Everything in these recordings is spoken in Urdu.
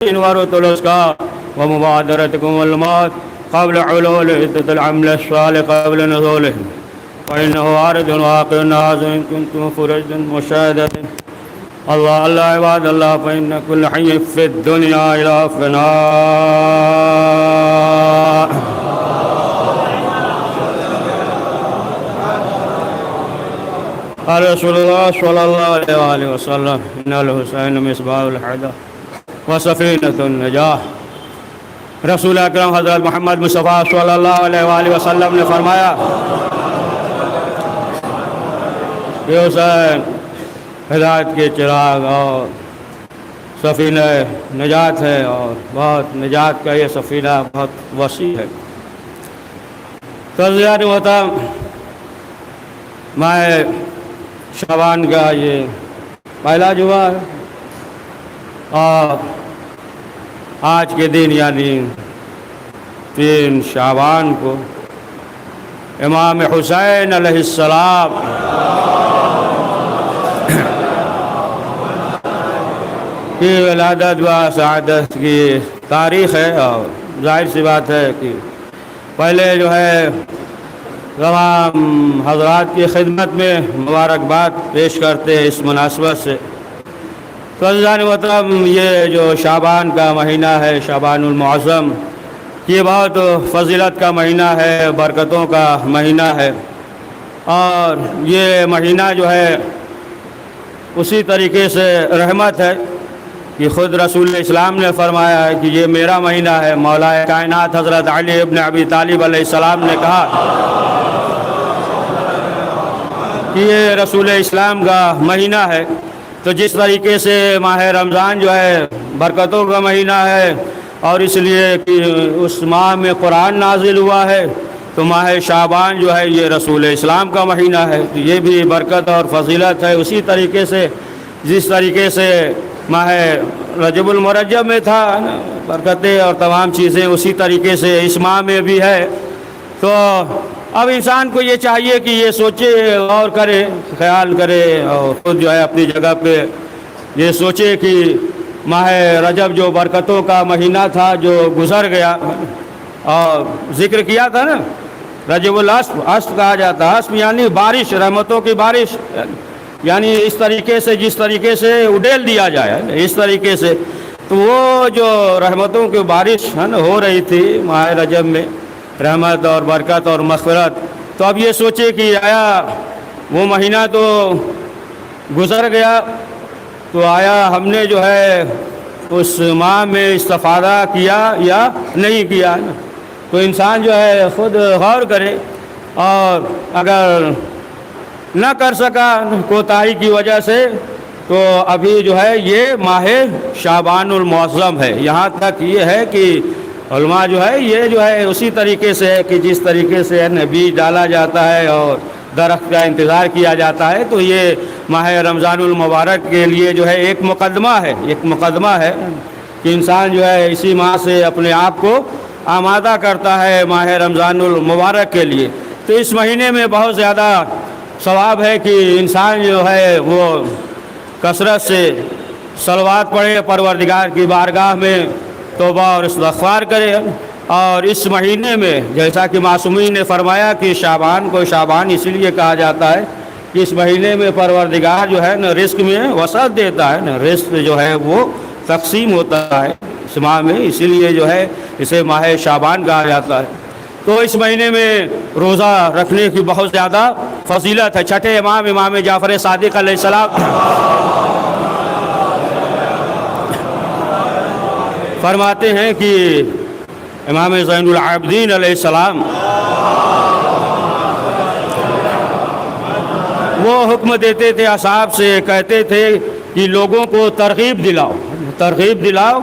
ورطل الأسكار ومبادرتكم الموت قبل حلول عدة العمل الصالح قبل نزوله، فإنه وارد واقع نازل إن كنتم فرجا مشاهدة. الله الله عباد الله، فإن كل حي في الدنيا إلى فناء. قال رسول الله صلى الله عليه وآله وسلم: إن الحسين مصباح الحياة وسفینۃ النجاح. رسول اکرم حضرت محمد مصطفیٰ صلی اللہ علیہ وآلہ وسلم نے فرمایا کہ حسین ہدایت کے چراغ اور سفینہ نجات ہے، اور بہت نجات کا یہ سفینہ بہت وسیع ہے. تزیان محترم، ماہ شعبان کا یہ پہلا جمعہ ہے، اور آج کے دن یعنی 3 شعبان کو امام حسین علیہ السلام کی ولادت و سعادت کی تاریخ ہے. اور ظاہر سی بات ہے کہ پہلے جو ہے تمام حضرات کی خدمت میں مبارکباد پیش کرتے ہیں اس مناسبت سے. تو عزیزان محترم، یہ جو شعبان کا مہینہ ہے، شعبان المعظم، یہ بہت فضیلت کا مہینہ ہے، برکتوں کا مہینہ ہے. اور یہ مہینہ جو ہے اسی طریقے سے رحمت ہے کہ خود رسول اسلام نے فرمایا ہے کہ یہ میرا مہینہ ہے. مولا کائنات حضرت علی ابن ابی طالب علیہ السلام نے کہا کہ یہ رسول اسلام کا مہینہ ہے. تو جس طریقے سے ماہ رمضان جو ہے برکتوں کا مہینہ ہے، اور اس لیے کہ اس ماہ میں قرآن نازل ہوا ہے، تو ماہ شعبان جو ہے یہ رسول اسلام کا مہینہ ہے، تو یہ بھی برکت اور فضیلت ہے. اسی طریقے سے جس طریقے سے ماہ رجب المرجب میں تھا برکتیں اور تمام چیزیں، اسی طریقے سے اس ماہ میں بھی ہے. تو اب انسان کو یہ چاہیے کہ یہ سوچے، غور کرے، خیال کرے، اور خود جو ہے اپنی جگہ پہ یہ سوچے کہ ماہ رجب جو برکتوں کا مہینہ تھا جو گزر گیا، اور ذکر کیا تھا نا رجب الاسف، اسف کہا جاتا ہے، اسف یعنی بارش، رحمتوں کی بارش، یعنی اس طریقے سے جس طریقے سے اڈیل دیا جائے اس طریقے سے. تو وہ جو رحمتوں کی بارش ہے نا ہو رہی تھی ماہ رجب میں، رحمت اور برکت اور مغفرت، تو اب یہ سوچے کہ آیا وہ مہینہ تو گزر گیا، تو آیا ہم نے جو ہے اس ماہ میں استفادہ کیا یا نہیں کیا نا. تو انسان جو ہے خود غور کرے، اور اگر نہ کر سکا کوتاہی کی وجہ سے، تو ابھی جو ہے یہ ماہ شعبان المعظم ہے. یہاں تک یہ ہے کہ علماء جو ہے یہ جو ہے اسی طریقے سے ہے کہ جس طریقے سے بیج ڈالا جاتا ہے اور درخت کا انتظار کیا جاتا ہے، تو یہ ماہ رمضان المبارک کے لیے جو ہے ایک مقدمہ ہے کہ انسان جو ہے اسی ماہ سے اپنے آپ کو آمادہ کرتا ہے ماہ رمضان المبارک کے لیے. تو اس مہینے میں بہت زیادہ ثواب ہے کہ انسان جو ہے وہ کثرت سے صلوات پڑھے، پروردگار کی بارگاہ میں توبہ اور استغفار کرے. اور اس مہینے میں جیسا کہ معصومین نے فرمایا کہ شعبان کو شعبان اسی لیے کہا جاتا ہے کہ اس مہینے میں پروردگار جو ہے نا رزق میں وسعت دیتا ہے نا، رزق جو ہے وہ تقسیم ہوتا ہے اس ماہ میں، اسی لیے جو ہے اسے ماہ شعبان کہا جاتا ہے. تو اس مہینے میں روزہ رکھنے کی بہت زیادہ فضیلت ہے. چھٹے امام جعفر صادق علیہ السلام فرماتے ہیں کہ امام زین العابدین علیہ السلام وہ حکم دیتے تھے، اصحاب سے کہتے تھے کہ لوگوں کو ترغیب دلاؤ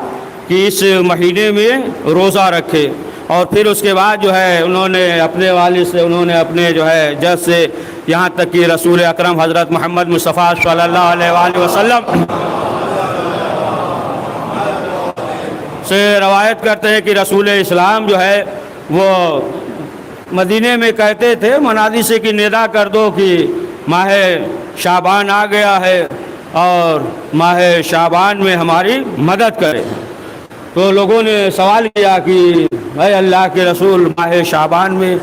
کہ اس مہینے میں روزہ رکھے. اور پھر اس کے بعد جو ہے انہوں نے اپنے والد سے، انہوں نے اپنے جو ہے جد سے، یہاں تک کہ رسول اکرم حضرت محمد مصطفیٰ صلی اللہ علیہ وآلہ وسلم سے روایت کرتے ہیں کہ رسول اسلام جو ہے وہ مدینے میں کہتے تھے منادی سے کہ ندا کر دو کہ ماہ شعبان آ گیا ہے اور ماہ شعبان میں ہماری مدد کرے. تو لوگوں نے سوال کیا کہ اے اللہ کے رسول ماہ شعبان میں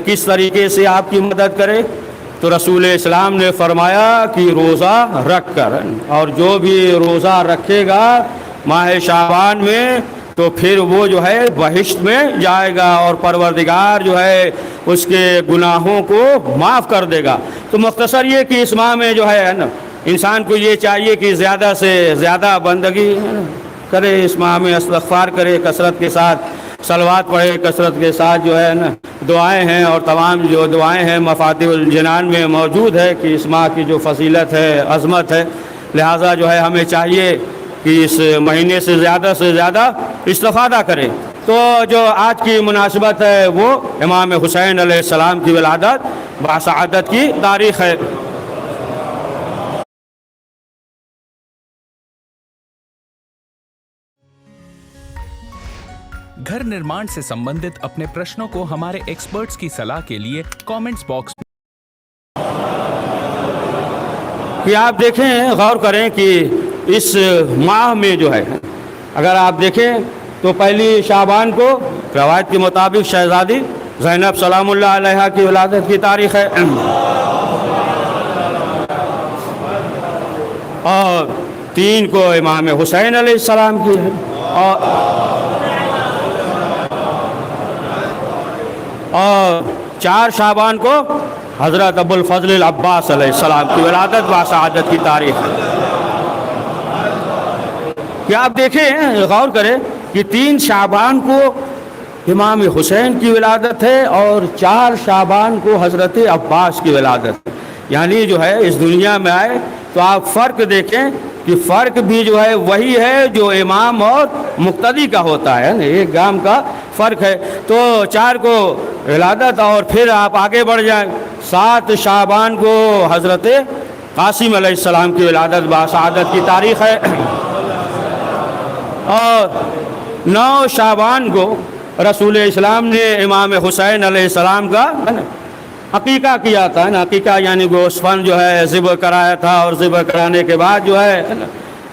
کس طریقے سے آپ کی مدد کرے؟ تو رسول اسلام نے فرمایا کہ روزہ رکھ کر، اور جو بھی روزہ رکھے گا ماہ شعبان میں تو پھر وہ جو ہے بہشت میں جائے گا اور پروردگار جو ہے اس کے گناہوں کو معاف کر دے گا۔ تو مختصر یہ کہ اس ماہ میں جو ہے نا انسان کو یہ چاہیے کہ زیادہ سے زیادہ بندگی کرے، اس ماہ میں استغفار کرے، کثرت کے ساتھ صلوات پڑھے، کثرت کے ساتھ جو ہے نا دعائیں ہیں، اور تمام جو دعائیں ہیں مفاتیح الجنان میں موجود ہے کہ اس ماہ کی جو فضیلت ہے، عظمت ہے، لہٰذا جو ہے ہمیں چاہیے کہ اس مہینے سے زیادہ استفادہ کریں۔ تو جو آج کی مناسبت ہے وہ امام حسین علیہ السلام کی ولادت بسعادت کی تاریخ ہے۔ گھر نرمان سے سمبندھت اپنے پرشنوں کو ہمارے ایکسپرٹس کی صلاح کے لیے کامنٹس باکس کہ آپ دیکھیں، غور کریں کہ اس ماہ میں جو ہے اگر آپ دیکھیں تو پہلی شعبان کو روایت کے مطابق شہزادی زینب سلام اللہ علیہا کی ولادت کی تاریخ ہے، اور 3 کو امام حسین علیہ السلام کی ہے، اور 4 شعبان کو حضرت ابو الفضل العباس علیہ السلام کی ولادت بسعادت کی تاریخ ہے۔ کہ آپ دیکھیں، غور کریں کہ 3 شعبان کو امام حسین کی ولادت ہے اور 4 شعبان کو حضرت عباس کی ولادت ہے۔ یعنی جو ہے اس دنیا میں آئے تو آپ فرق دیکھیں کہ فرق بھی جو ہے وہی ہے جو امام اور مقتدی کا ہوتا ہے، ایک گام کا فرق ہے۔ تو 4 کو ولادت، اور پھر آپ آگے بڑھ جائیں 7 شعبان کو حضرت قاسم علیہ السلام کی ولادت بسعادت کی تاریخ ہے، اور 9 شعبان کو رسول اسلام نے امام حسین علیہ السلام کا عقیقہ کیا تھا۔ عقیقہ یعنی گوسفند جو ہے ذبح کرایا تھا، اور ذبح کرانے کے بعد جو ہے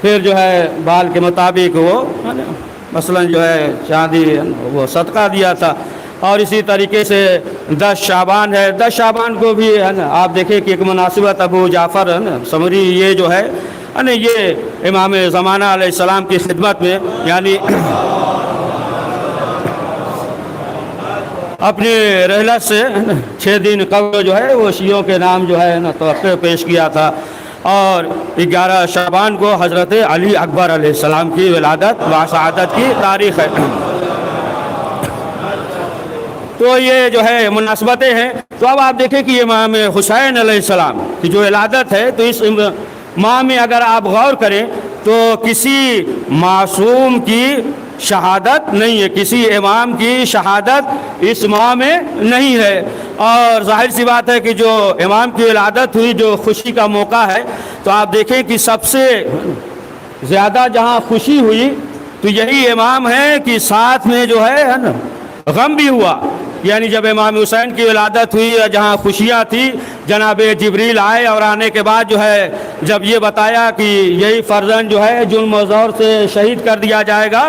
پھر جو ہے بال کے مطابق وہ مثلا جو ہے چاندی وہ صدقہ دیا تھا۔ اور اسی طریقے سے 10 شعبان ہے، 10 شعبان کو بھی ہے نا آپ دیکھیں کہ ایک مناسبت ابو جعفر ہے نا سمری یہ جو ہے یہ امام زمانہ علیہ السلام کی خدمت میں یعنی اپنی رحلت سے 6 دن قبل جو ہے وہ شیعوں کے نام جو ہے نا توقع پیش کیا تھا، اور 11 شعبان کو حضرت علی اکبر علیہ السلام کی ولادت بسعادت کی تاریخ ہے۔ تو یہ جو ہے مناسبتیں ہیں۔ تو اب آپ دیکھیں کہ امام حسین علیہ السلام کی جو ولادت ہے تو اس ماہ میں اگر آپ غور کریں تو کسی معصوم کی شہادت نہیں ہے، کسی امام کی شہادت اس ماہ میں نہیں ہے، اور ظاہر سی بات ہے کہ جو امام کی ولادت ہوئی جو خوشی کا موقع ہے تو آپ دیکھیں کہ سب سے زیادہ جہاں خوشی ہوئی تو یہی امام ہے کہ ساتھ میں جو ہے نا غم بھی ہوا۔ یعنی جب امام حسین کی ولادت ہوئی جہاں خوشیاں تھی، جناب جبریل آئے اور آنے کے بعد جو ہے جب یہ بتایا کہ یہی فرزند جو ہے ظلم و زور سے شہید کر دیا جائے گا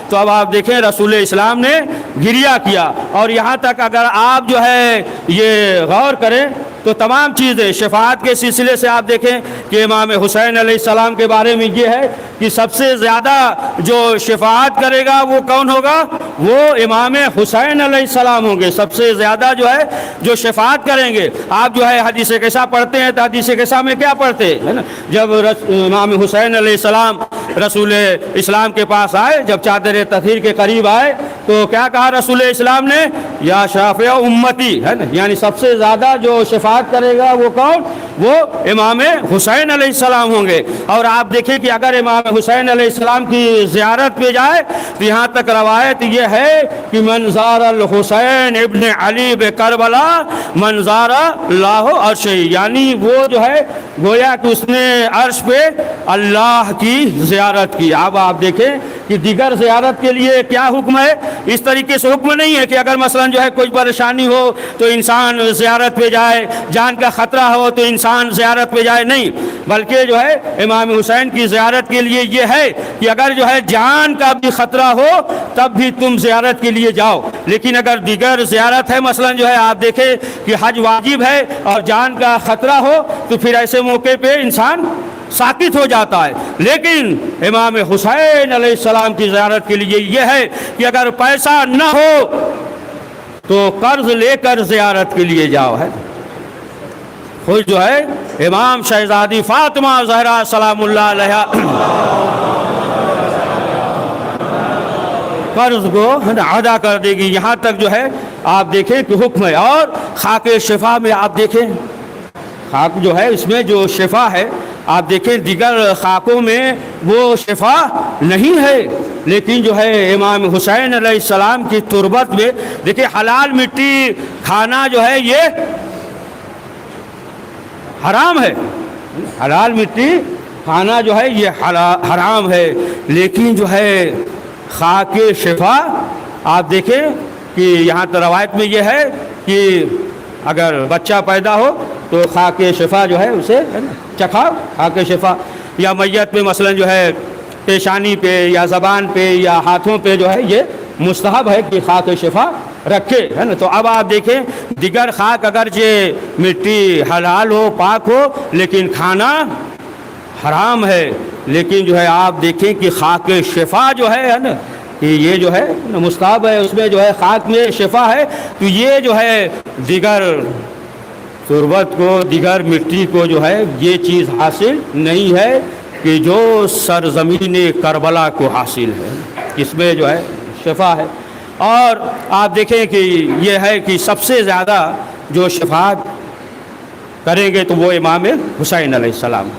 تو اب آپ دیکھیں رسول اسلام نے گریہ کیا، اور یہاں تک اگر آپ جو ہے یہ غور کریں تو تمام چیزیں شفاعت کے سلسلے سے آپ دیکھیں کہ امام حسین علیہ السلام کے بارے میں یہ ہے کہ سب سے زیادہ جو شفاعت کرے گا وہ کون ہوگا؟ وہ امام حسین علیہ السلام ہوں گے، سب سے زیادہ جو ہے جو شفاعت کریں گے۔ آپ جو ہے حدیث قصہ پڑھتے ہیں تو حدیث قصہ میں کیا پڑھتے ہیں نا جب امام حسین علیہ السلام رسول اسلام کے پاس آئے، جب چادر تطہیر کے قریب آئے تو کیا کہا رسول اسلام نے؟ یا شافع امتی، ہے نا، یعنی سب سے زیادہ جو شفاعت کرے گا وہ کون؟ وہ امام حسین علیہ السلام ہوں گے۔ اور آپ دیکھیں کہ اگر امام حسین علیہ السلام کی زیارت پہ جائے تو یہاں تک روایت یہ ہے کہ من زار الحسین ابن علی بکربلا من زار اللہ عرش، یعنی وہ جو ہے گویا کہ اس نے عرش پہ اللہ کی زیارت کی۔ اب آپ دیکھیں کہ دیگر زیارت کے لیے کیا حکم ہے. اس طریقے سے حکم نہیں ہے کہ اگر مثلا جو ہے کوئی پریشانی ہو تو انسان زیارت پہ جائے, جان کا خطرہ ہو تو انسان زیارت پہ جائے, نہیں, بلکہ جو ہے امام حسین کی زیارت کے لیے یہ ہے کہ اگر جو ہے جان کا بھی خطرہ ہو تب بھی تم زیارت کے لیے جاؤ. لیکن اگر دیگر زیارت ہے, مثلا جو ہے آپ دیکھیں کہ حج واجب ہے اور جان کا خطرہ ہو, تو پھر ایسے موقع پہ انسان ساکت ہو جاتا ہے. لیکن امام حسین علیہ السلام کی زیارت کے لیے یہ ہے کہ اگر پیسہ نہ ہو تو قرض لے کر زیارت کے لیے جاؤ. ہے خود جو ہے امام شہزادی فاطمہ زہرا سلام اللہ علیہا قرض کو ادا کر دے گی. یہاں تک جو ہے آپ دیکھیں کہ حکم ہے. اور خاک شفا میں آپ دیکھیں, خاک جو ہے اس میں جو شفا ہے آپ دیکھیں دیگر خاکوں میں وہ شفا نہیں ہے, لیکن جو ہے امام حسین علیہ السلام کی تربت میں دیکھیں حلال مٹی کھانا جو ہے یہ حرام ہے. حلال مٹی کھانا جو ہے یہ حرام ہے, لیکن جو ہے خاک شفا آپ دیکھیں کہ یہاں تو روایت میں یہ ہے کہ اگر بچہ پیدا ہو تو خاک شفا جو ہے اسے چکھاؤ. خاک شفا یا میت پہ مثلا جو ہے پیشانی پہ یا زبان پہ یا ہاتھوں پہ جو ہے یہ مستحب ہے کہ خاک شفا رکھے, ہے نا. تو اب آپ دیکھیں دیگر خاک اگرچہ مٹی حلال ہو پاک ہو لیکن کھانا حرام ہے, لیکن جو ہے آپ دیکھیں کہ خاک شفا جو ہے نا کہ یہ جو ہے مستحب ہے, اس میں جو ہے خاک میں شفا ہے. تو یہ جو ہے دیگر تربت کو دیگر مٹی کو جو ہے یہ چیز حاصل نہیں ہے کہ جو سرزمین کربلا کو حاصل ہے, اس میں جو ہے شفا ہے. اور آپ دیکھیں کہ یہ ہے کہ سب سے زیادہ جو شفاعت کریں گے تو وہ امام حسین علیہ السلام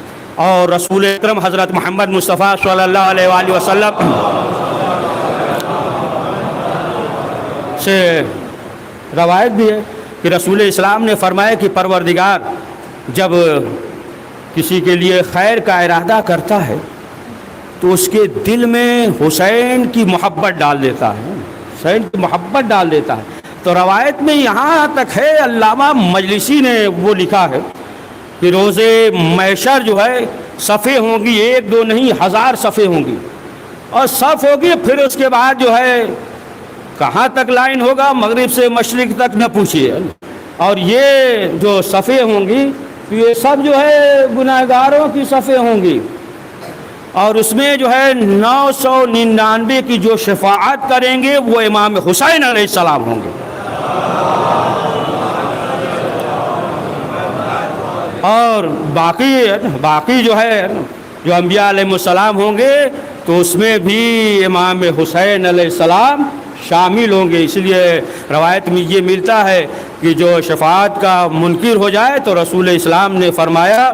اور رسول اکرم حضرت محمد مصطفیٰ صلی اللہ علیہ وآلہ وسلم سے روایت بھی ہے کہ رسول اسلام نے فرمایا کہ پروردگار جب کسی کے لیے خیر کا ارادہ کرتا ہے تو اس کے دل میں حسین کی محبت ڈال دیتا ہے, حسین کی محبت ڈال دیتا ہے. تو روایت میں یہاں تک ہے, علامہ مجلسی نے وہ لکھا ہے کہ روز محشر جو ہے صفیں ہوں گی, 1 2 نہیں 1000 صفیں ہوں گی, اور صف ہوگی. پھر اس کے بعد جو ہے کہاں تک لائن ہوگا, مغرب سے مشرق تک نہ پوچھیے. اور یہ جو صفیں ہوں گی یہ سب جو ہے گناہگاروں کی صفیں ہوں گی, اور اس میں جو ہے 999 کی جو شفاعت کریں گے وہ امام حسین علیہ السلام ہوں گے. اور باقی جو ہے جو انبیاء علیہ السلام ہوں گے تو اس میں بھی امام حسین علیہ السلام شامل ہوں گے. اس لیے روایت میں یہ ملتا ہے کہ جو شفاعت کا منکر ہو جائے تو رسول اسلام نے فرمایا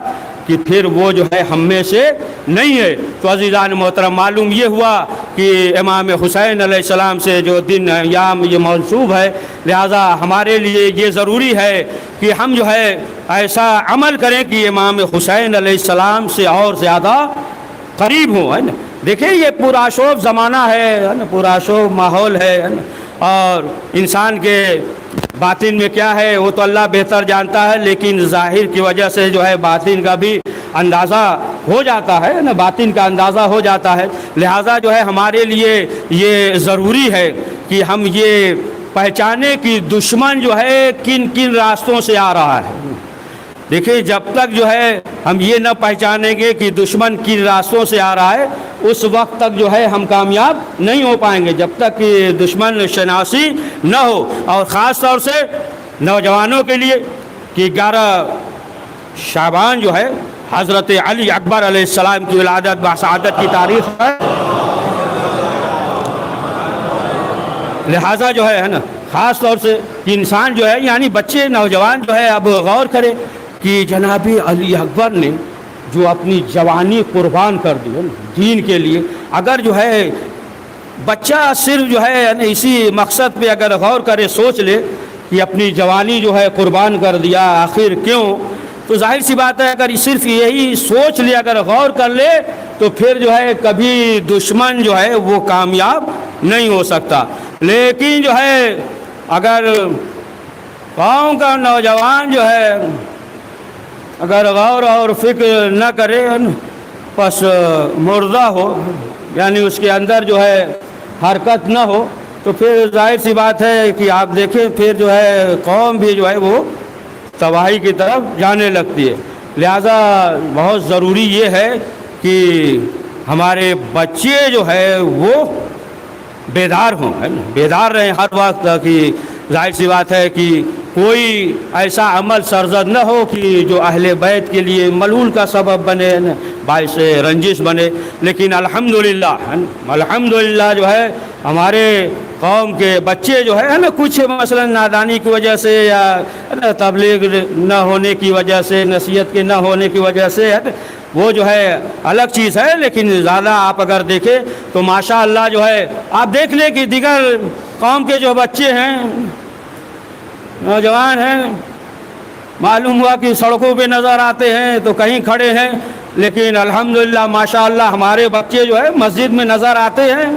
کہ پھر وہ جو ہے ہم میں سے نہیں ہے. تو عزیزان محترم معلوم یہ ہوا کہ امام حسین علیہ السلام سے جو دن ایام یہ منسوب ہے, لہذا ہمارے لیے یہ ضروری ہے کہ ہم جو ہے ایسا عمل کریں کہ امام حسین علیہ السلام سے اور زیادہ قریب ہوں, ہے نا. دیکھیں یہ پرآشوب زمانہ ہے نا, پرآشوب ماحول ہے نا, اور انسان کے باطن میں کیا ہے وہ تو اللہ بہتر جانتا ہے, لیکن ظاہر کی وجہ سے جو ہے باطن کا بھی اندازہ ہو جاتا ہے نا, باطن کا اندازہ ہو جاتا ہے. لہٰذا جو ہے ہمارے لیے یہ ضروری ہے کہ ہم یہ پہچانے کہ دشمن جو ہے کن کن راستوں سے آ رہا ہے. دیکھیں جب تک جو ہے ہم یہ نہ پہچانیں گے کہ دشمن کن راستوں سے آ رہا ہے اس وقت تک جو ہے ہم کامیاب نہیں ہو پائیں گے, جب تک کہ دشمن شناسی نہ ہو. اور خاص طور سے نوجوانوں کے لیے کہ 11 شعبان جو ہے حضرت علی اکبر علیہ السلام کی ولادت بسعادت کی تاریخ ہے, لہٰذا جو ہے نا خاص طور سے کہ انسان جو ہے یعنی بچے نوجوان جو ہے اب غور کرے کہ جناب علی اکبر نے جو اپنی جوانی قربان کر دی دین کے لیے. اگر جو ہے بچہ صرف جو ہے اسی مقصد پہ اگر غور کرے, سوچ لے کہ اپنی جوانی جو ہے قربان کر دیا آخر کیوں, تو ظاہر سی بات ہے اگر صرف یہی سوچ لے, اگر غور کر لے تو پھر جو ہے کبھی دشمن جو ہے وہ کامیاب نہیں ہو سکتا. لیکن جو ہے اگر قوم کا نوجوان جو ہے اگر غور اور فکر نہ کرے پس مردہ ہو، یعنی اس کے اندر جو ہے حرکت نہ ہو، تو پھر ظاہر سی بات ہے کہ آپ دیکھیں پھر جو ہے قوم بھی جو ہے وہ تباہی کی طرف جانے لگتی ہے. لہذا بہت ضروری یہ ہے کہ ہمارے بچے جو ہے وہ بیدار ہوں، بیدار رہیں ہر وقت، کہ ظاہر سی بات ہے کہ کوئی ایسا عمل سرزد نہ ہو کہ جو اہل بیت کے لیے ملول کا سبب بنے، باعث رنجش بنے. لیکن الحمدللہ جو ہے ہمارے قوم کے بچے جو ہے نا کچھ مثلا نادانی کی وجہ سے یا تبلیغ نہ ہونے کی وجہ سے، نصیحت کے نہ ہونے کی وجہ سے وہ جو ہے الگ چیز ہے، لیکن زیادہ آپ اگر دیکھیں تو ماشاءاللہ جو ہے آپ دیکھ لیں کہ دیگر قوم کے جو بچے ہیں، نوجوان ہیں، معلوم ہوا کہ سڑکوں پہ نظر آتے ہیں تو کہیں کھڑے ہیں، لیکن الحمدللہ ماشاءاللہ ہمارے بچے جو ہے مسجد میں نظر آتے ہیں،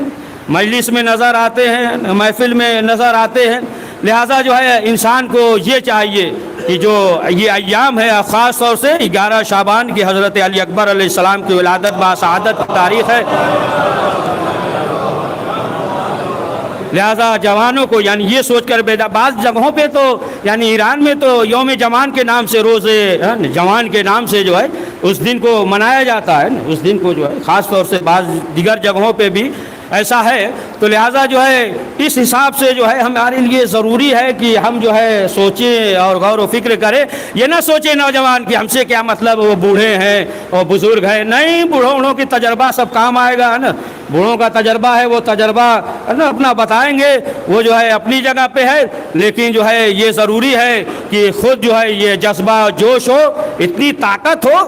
مجلس میں نظر آتے ہیں، محفل میں نظر آتے ہیں. لہٰذا جو ہے انسان کو یہ چاہیے کہ جو یہ ایام ہے، خاص طور سے 11 شعبان کی حضرت علی اکبر علیہ السلام کی ولادت باسعادت تاریخ ہے، لہذا جوانوں کو یعنی یہ سوچ کر بعض جگہوں پہ تو یعنی ایران میں تو یوم جوان کے نام سے روزے جوان کے نام سے جو ہے اس دن کو منایا جاتا ہے، اس دن کو جو ہے خاص طور سے بعض دیگر جگہوں پہ بھی ایسا ہے. تو لہٰذا جو ہے اس حساب سے جو ہے ہمارے لیے ضروری ہے کہ ہم جو ہے سوچیں اور غور و فکر کریں. یہ نہ سوچیں نوجوان کہ ہم سے کیا مطلب، وہ بوڑھے ہیں اور بزرگ ہیں. نہیں، بوڑھوں کی تجربہ سب کام آئے گا نا، بوڑھوں کا تجربہ ہے، وہ تجربہ نا اپنا بتائیں گے، وہ جو ہے اپنی جگہ پہ ہے. لیکن جو ہے یہ ضروری ہے کہ خود جو ہے یہ جذبہ جوش ہو، اتنی طاقت ہو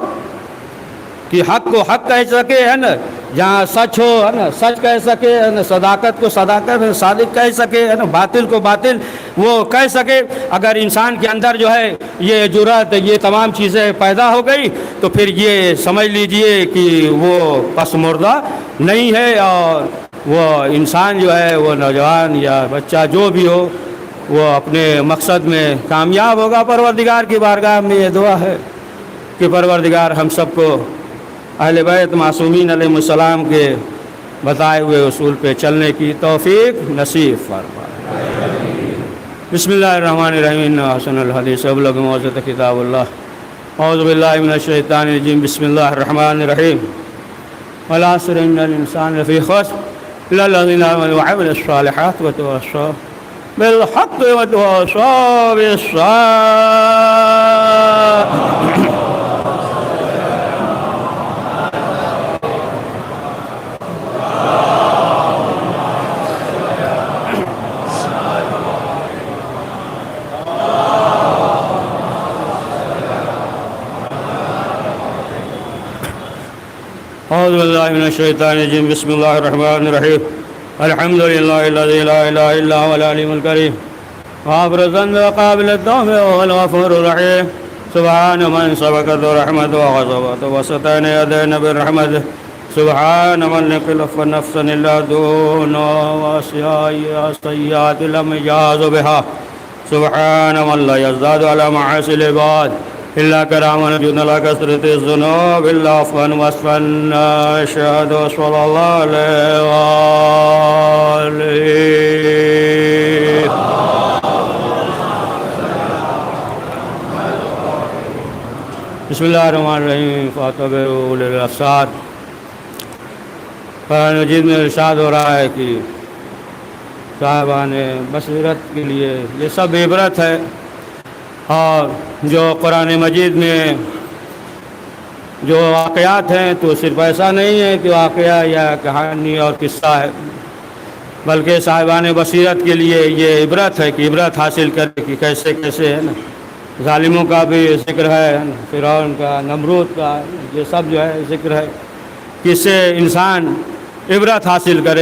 کہ حق کو حق کہہ سکے، ہے نا، جہاں سچ ہو ہے نا سچ کہہ سکے، ہے نا، صداقت کو صداقت صادق کہہ سکے، ہے نا، باطل کو باطل وہ کہہ سکے. اگر انسان کے اندر جو ہے یہ جرأت، یہ تمام چیزیں پیدا ہو گئی تو پھر یہ سمجھ لیجئے کہ وہ پس مردہ نہیں ہے، اور وہ انسان جو ہے وہ نوجوان یا بچہ جو بھی ہو وہ اپنے مقصد میں کامیاب ہوگا. پروردگار کی بارگاہ میں یہ دعا ہے کہ پروردگار ہم سب کو اہل بیت معصومین علیہ السلام کے بتائے ہوئے اصول پہ چلنے کی توفیق نصیب فرمائے. بسم اللہ الرحمن الرحیم. حسن الحدیث ابلغ موعظۃ کتاب اللہ. اعوذ باللہ من الشیطان الرجیم. بسم اللہ الرحمن الرحیم. والعصر ان الانسان لفی خسر الا الذین آمنوا وعملوا الصالحات وتواصوا بالحق وتواصوا بالصبر. اعوذ باللہ من الشیطان الرجیم. بسم اللہ الرحمن الرحیم. الحمد للہ الذی لا الہ الا هو العلیم الکریم غافر الذنب وقابل التوب وهو الغفور الرحیم. سبحان من سبقت رحمته وغضبت وستان يدين بالرحمة. سبحان من لقلف نفسا الا دون وسيئات لم يجاز بها. سبحان من لا يزداد على معاصي العباد إلا كراما جن لا كثرة الذنوب إلا عفوا وصفا. أشهد صلى الله عليه وآله. بسم اللہ الرحمن الرحیم. فاتبعوا أولي الأبصار. قرآن مجید میں ارشاد ہو رہا ہے کہ صاحبان بصیرت کے لیے یہ سب عبرت ہے. اور جو قرآن مجید میں جو واقعات ہیں تو صرف ایسا نہیں ہے کہ واقعہ یا کہانی اور قصہ ہے، بلکہ صاحبان بصیرت کے لیے یہ عبرت ہے کہ عبرت حاصل کرے کہ کیسے کیسے ہے نا ظالموں کا بھی ذکر ہے، فرعون کا، نمرود کا، یہ سب جو ہے ذکر ہے کہ اس سے انسان عبرت حاصل کرے.